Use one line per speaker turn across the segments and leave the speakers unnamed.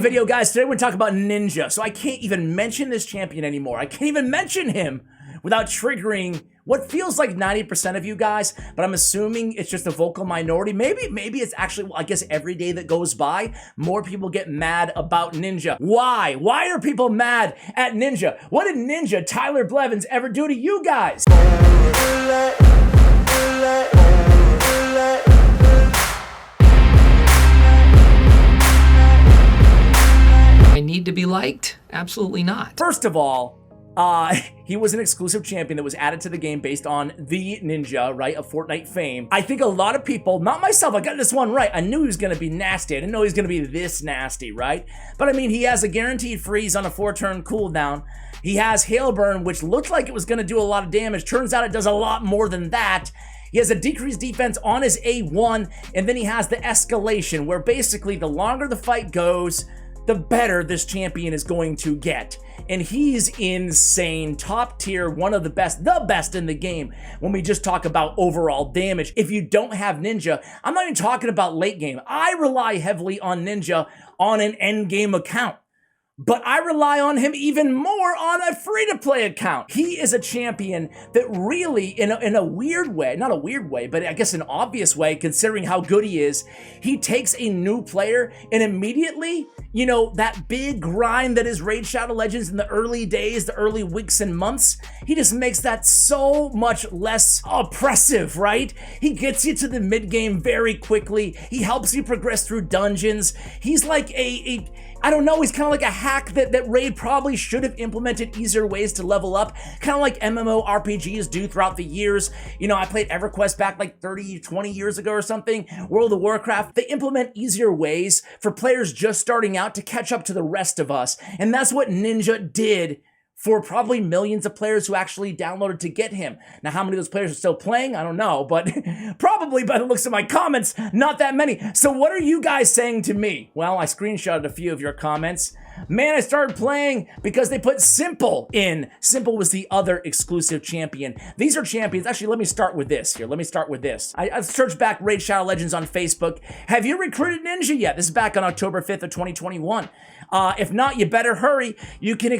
video, guys. Today we're gonna talk about Ninja. So I can't even mention this champion anymore. I can't even mention him without triggering what feels like 90% of you guys, but I'm assuming it's just a vocal minority. Maybe it's actually, I guess every day that goes by, more people get mad about Ninja. Why? Why are people mad at Ninja? What did Ninja Tyler Blevins ever do to you guys?
I need to be liked? Absolutely not.
First of all, he was an exclusive champion that was added to the game based on the Ninja, right, of Fortnite fame. I think a lot of people, not myself, I got this one right. I knew he was gonna be nasty. I didn't know he was gonna be this nasty, right? But I mean, he has a guaranteed freeze on a 4-turn cooldown. He has Hail Burn, which looked like it was gonna do a lot of damage. Turns out it does a lot more than that. He has a decreased defense on his A1, and then he has the escalation, where basically the longer the fight goes, the better this champion is going to get. And he's insane, top tier, one of the best in the game when we just talk about overall damage. If you don't have Ninja, I'm not even talking about late game. I rely heavily on Ninja on an end game account. But I rely on him even more on a free-to-play account. He is a champion that really, in a weird way, not a weird way, but I guess an obvious way, considering how good he is, he takes a new player and immediately, you know, that big grind that is Raid Shadow Legends in the early days, the early weeks and months, he just makes that so much less oppressive, right? He gets you to the mid-game very quickly. He helps you progress through dungeons. He's like I don't know, he's kind of like a hack that Raid probably should have implemented easier ways to level up, kind of like MMORPGs do throughout the years. You know, I played EverQuest back like 30, 20 years ago or something, World of Warcraft. They implement easier ways for players just starting out to catch up to the rest of us, and that's what Ninja did for probably millions of players who actually downloaded to get him. Now, how many of those players are still playing? I don't know, but probably by the looks of my comments, not that many. So what are you guys saying to me? Well, I screenshotted a few of your comments. Man, I started playing because they put Simple in. Simple was the other exclusive champion. These are champions. Actually, let me start with this here. Let me start with this. I searched back Raid Shadow Legends on Facebook. Have you recruited Ninja yet? This is back on October 5th of 2021. If not, you better hurry. You can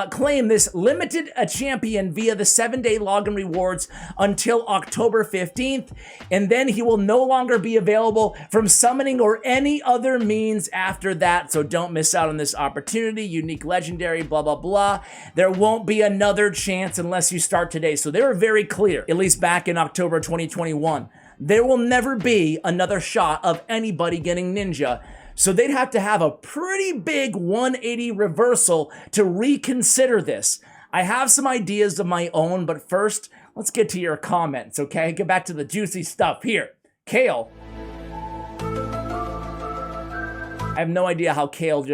claim this limited champion via the 7-day login rewards until October 15th, and then he will no longer be available from summoning or any other means after that, so don't miss out on this opportunity. Unique legendary, blah, blah, blah. There won't be another chance unless you start today. So they were very clear, at least back in October 2021. There will never be another shot of anybody getting Ninja. So they'd have to have a pretty big 180 reversal to reconsider this. I have some ideas of my own, but first, let's get to your comments, okay? Get back to the juicy stuff here. Kale. I have no idea how Kale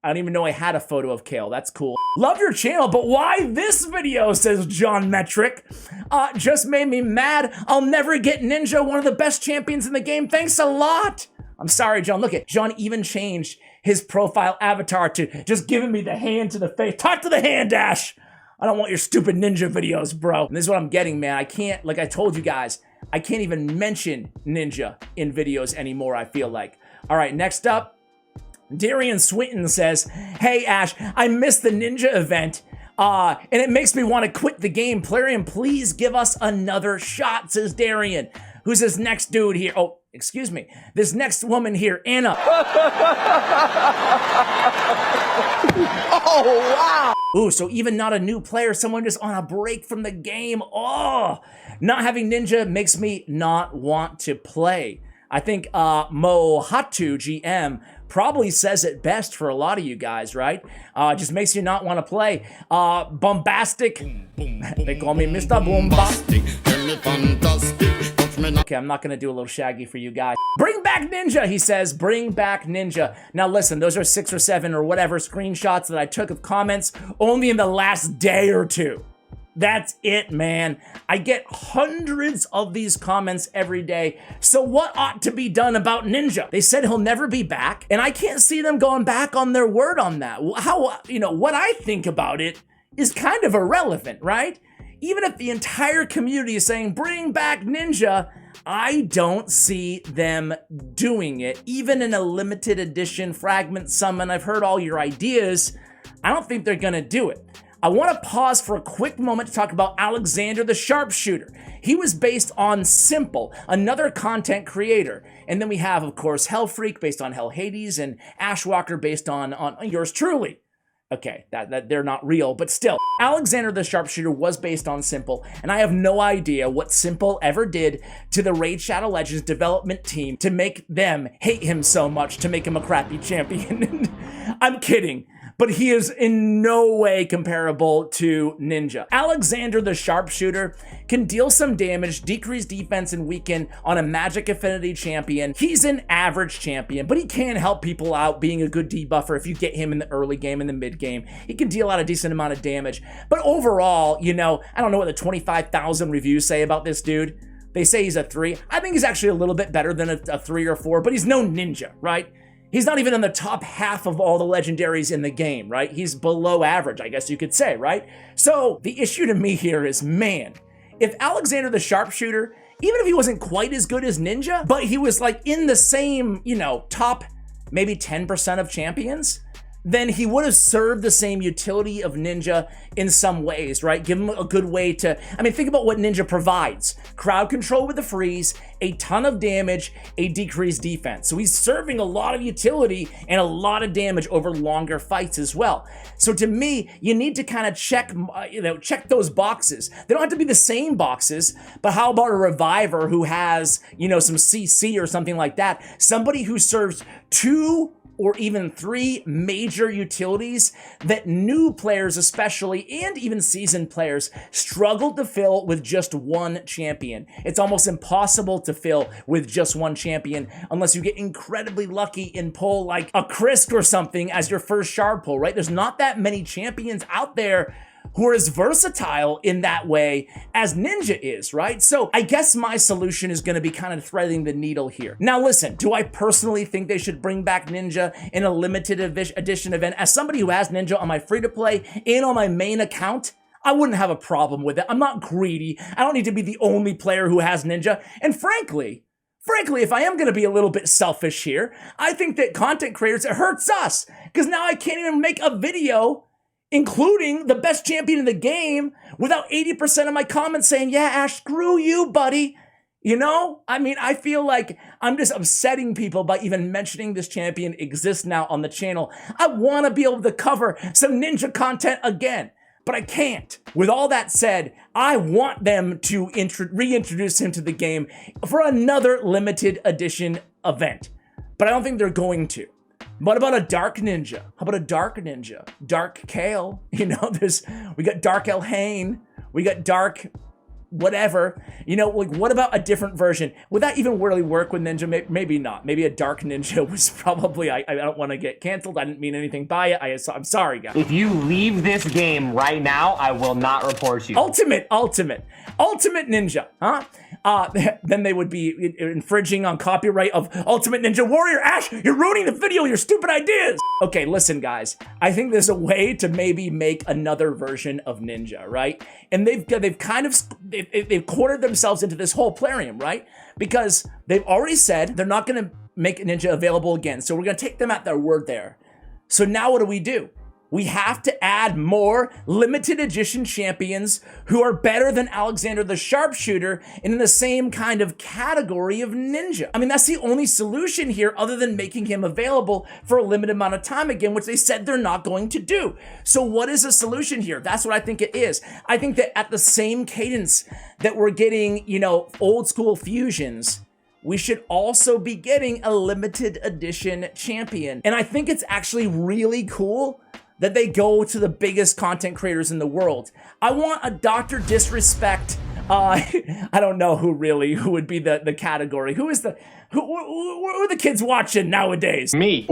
I don't even know I had a photo of Kale. That's cool. Love your channel, but why this video, says John Metric. Just made me mad. I'll never get Ninja, one of the best champions in the game. Thanks a lot. I'm sorry, John. Look at John even changed his profile avatar to just giving me the hand to the face. Talk to the hand, Dash. I don't want your stupid Ninja videos, bro. And this is what I'm getting, man. I can't, like I told you guys, I can't even mention Ninja in videos anymore, I feel like. All right, next up, Darian Swinton says, hey, Ash, I missed the Ninja event. And it makes me want to quit the game. Plarian, please give us another shot, says Darian. Who's this next dude here? Oh, excuse me. This next woman here, Anna. Oh, wow. Ooh, so even not a new player, someone just on a break from the game. Oh, not having Ninja makes me not want to play. I think Mohatu GM probably says it best for a lot of you guys, right? Just makes you not want to play. Bombastic. They call me Mr. Bombastic. Okay, I'm not gonna do a little Shaggy for you guys. Bring back Ninja, he says. Bring back Ninja. Now listen, those are 6 or 7 or whatever screenshots that I took of comments only in the last day or two. That's it, man. I get hundreds of these comments every day. So what ought to be done about Ninja? They said he'll never be back, and I can't see them going back on their word on that. How, you know, what I think about it is kind of irrelevant, right? Even if the entire community is saying, bring back Ninja, I don't see them doing it, even in a limited edition fragment summon. I've heard all your ideas. I don't think they're gonna do it. I want to pause for a quick moment to talk about Alexander the Sharpshooter. He was based on Simple, another content creator. And then we have, of course, Hellfreak based on Hell Hades and Ashwalker based on yours truly. Okay, that they're not real, but still. Alexander the Sharpshooter was based on Simple, and I have no idea what Simple ever did to the Raid Shadow Legends development team to make them hate him so much to make him a crappy champion. I'm kidding. But he is in no way comparable to Ninja. Alexander the Sharpshooter can deal some damage, decrease defense, and weaken on a Magic Affinity champion. He's an average champion, but he can help people out being a good debuffer if you get him in the early game and the mid game. He can deal out a decent amount of damage. But overall, you know, I don't know what the 25,000 reviews say about this dude. They say he's a 3. I think he's actually a little bit better than a 3 or 4, but he's no Ninja, right? He's not even in the top half of all the legendaries in the game, right? He's below average, I guess you could say, right? So the issue to me here is, man, if Alexander the Sharpshooter, even if he wasn't quite as good as Ninja, but he was like in the same, you know, top maybe 10% of champions, then he would have served the same utility of Ninja in some ways, right? Give him a good way to, I mean, think about what Ninja provides. Crowd control with the freeze, a ton of damage, a decreased defense. So he's serving a lot of utility and a lot of damage over longer fights as well. So to me, you need to kind of check, check those boxes. They don't have to be the same boxes, but how about a Reviver who has, some CC or something like that? Somebody who serves 2 or even 3 major utilities that new players especially, and even seasoned players, struggle to fill with just one champion. It's almost impossible to fill with just one champion unless you get incredibly lucky and pull like a Krisk or something as your first shard pull, right? There's not that many champions out there who are as versatile in that way as Ninja is, right? So I guess my solution is going to be kind of threading the needle here. Now listen, do I personally think they should bring back Ninja in a limited edition event? As somebody who has Ninja on my free-to-play and on my main account, I wouldn't have a problem with it. I'm not greedy. I don't need to be the only player who has Ninja. And frankly, if I am going to be a little bit selfish here, I think that content creators, it hurts us because now I can't even make a video including the best champion in the game, without 80% of my comments saying, yeah, Ash, screw you, buddy. I mean, I feel like I'm just upsetting people by even mentioning this champion exists now on the channel. I want to be able to cover some Ninja content again, but I can't. With all that said, I want them to reintroduce him to the game for another limited edition event, but I don't think they're going to. What about a Dark Ninja? How about a Dark Ninja? Dark Kale, we got Dark Elhain, we got Dark whatever, what about a different version? Would that even really work with Ninja? Maybe not. Maybe a Dark Ninja was probably, I don't want to get canceled. I didn't mean anything by it. I'm sorry, guys.
If you leave this game right now, I will not report you.
Ultimate Ninja, huh? Then they would be infringing on copyright of Ultimate Ninja Warrior. Ash, you're ruining the video with your stupid ideas. Okay, listen, guys. I think there's a way to maybe make another version of Ninja, right? And they've cornered themselves into this whole plarium, right? Because they've already said they're not going to make Ninja available again. So we're going to take them at their word there. So now what do? We have to add more limited edition champions who are better than Alexander the Sharpshooter and in the same kind of category of Ninja. I mean, that's the only solution here other than making him available for a limited amount of time again, which they said they're not going to do. So what is the solution here? That's what I think it is. I think that at the same cadence that we're getting, old school fusions, we should also be getting a limited edition champion. And I think it's actually really cool that they go to the biggest content creators in the world. I want a Dr. Disrespect. I don't know who would be the category. Who are the kids watching nowadays?
Me.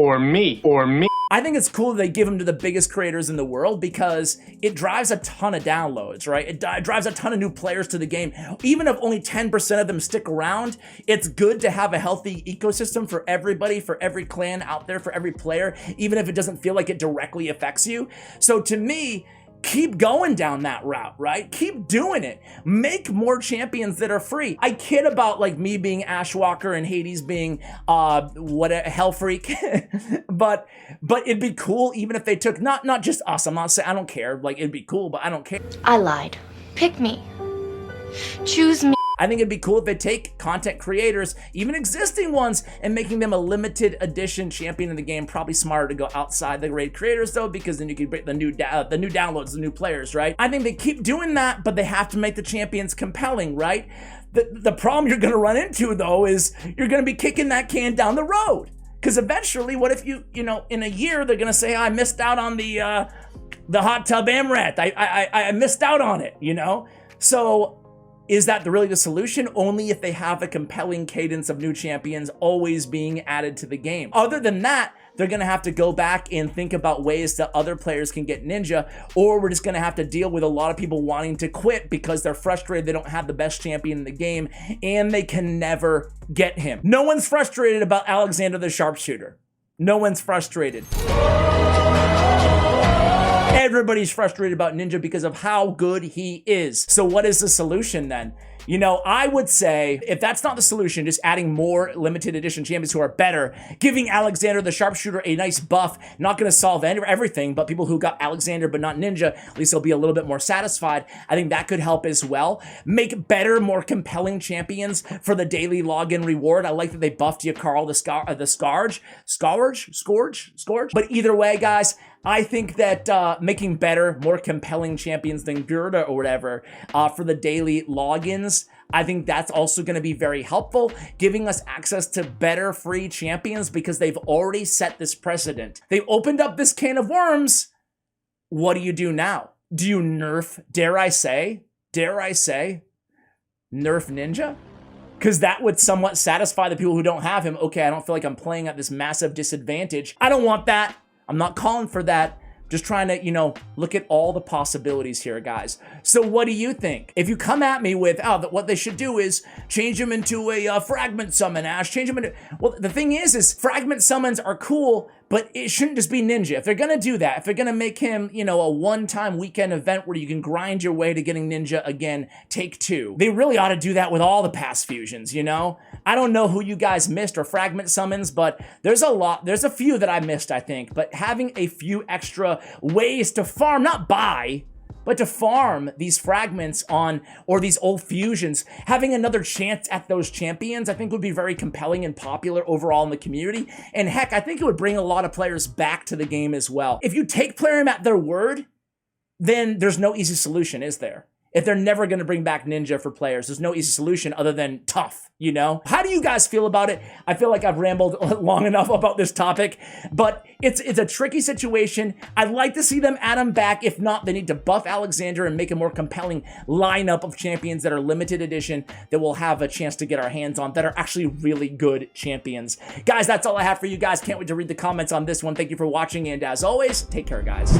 I think it's cool that they give them to the biggest creators in the world because it drives a ton of downloads, right? It drives a ton of new players to the game. Even if only 10% of them stick around, it's good to have a healthy ecosystem for everybody, for every clan out there, for every player, even if it doesn't feel like it directly affects you. So to me, keep going down that route, right? Keep doing it. Make more champions that are free. I kid about like me being Ashwalker and Hades being what a hell freak, but it'd be cool even if they took not just us. I'm not saying I don't care. Like it'd be cool, but I don't care.
I lied. Pick me. Choose me.
I think it'd be cool if they take content creators, even existing ones, and making them a limited edition champion in the game. Probably smarter to go outside the raid creators though, because then you could break the new downloads, the new players, right? I think they keep doing that, but they have to make the champions compelling, right? The problem you're gonna run into though is you're gonna be kicking that can down the road. Because eventually, what if you know, in a year, they're gonna say, I missed out on the hot tub Amrat. I missed out on it, you know? So, is that really the solution? Only if they have a compelling cadence of new champions always being added to the game. Other than that, they're gonna have to go back and think about ways that other players can get Ninja, or we're just gonna have to deal with a lot of people wanting to quit because they're frustrated they don't have the best champion in the game and they can never get him. No one's frustrated about Alexander the Sharpshooter. No one's frustrated. Everybody's frustrated about Ninja because of how good he is. So what is the solution then? You know, I would say if that's not the solution, just adding more limited edition champions who are better, giving Alexander the Sharpshooter a nice buff, not going to solve everything, but people who got Alexander but not Ninja, at least they'll be a little bit more satisfied. I think that could help as well. Make better, more compelling champions for the daily login reward. I like that they buffed Yakarl Scourge. But either way, guys, I think that making better, more compelling champions than Gerda or whatever for the daily logins, I think that's also going to be very helpful, giving us access to better free champions because they've already set this precedent. They opened up this can of worms. What do you do now? Do you nerf, dare I say, nerf Ninja? Because that would somewhat satisfy the people who don't have him. Okay, I don't feel like I'm playing at this massive disadvantage. I don't want that. I'm not calling for that. Just trying to, you know, look at all the possibilities here, guys. So what do you think? If you come at me with, oh, what they should do is change him into a fragment summon, Ash, change him into... Well, the thing is fragment summons are cool, but it shouldn't just be Ninja. If they're gonna do that, if they're gonna make him, you know, a one-time weekend event where you can grind your way to getting Ninja again, take 2. They really ought to do that with all the past fusions, you know? I don't know who you guys missed or fragment summons, but there's a few that I missed, I think. But having a few extra ways to farm, not buy, but to farm these fragments on, or these old fusions, having another chance at those champions, I think would be very compelling and popular overall in the community. And heck, I think it would bring a lot of players back to the game as well. If you take Plarium at their word, then there's no easy solution, is there? If they're never going to bring back Ninja for players, there's no easy solution other than tough, you know? How do you guys feel about it? I feel like I've rambled long enough about this topic, but it's a tricky situation. I'd like to see them add him back. If not, they need to buff Alexander and make a more compelling lineup of champions that are limited edition that we'll have a chance to get our hands on that are actually really good champions. Guys, that's all I have for you guys. Can't wait to read the comments on this one. Thank you for watching, and as always, take care, guys.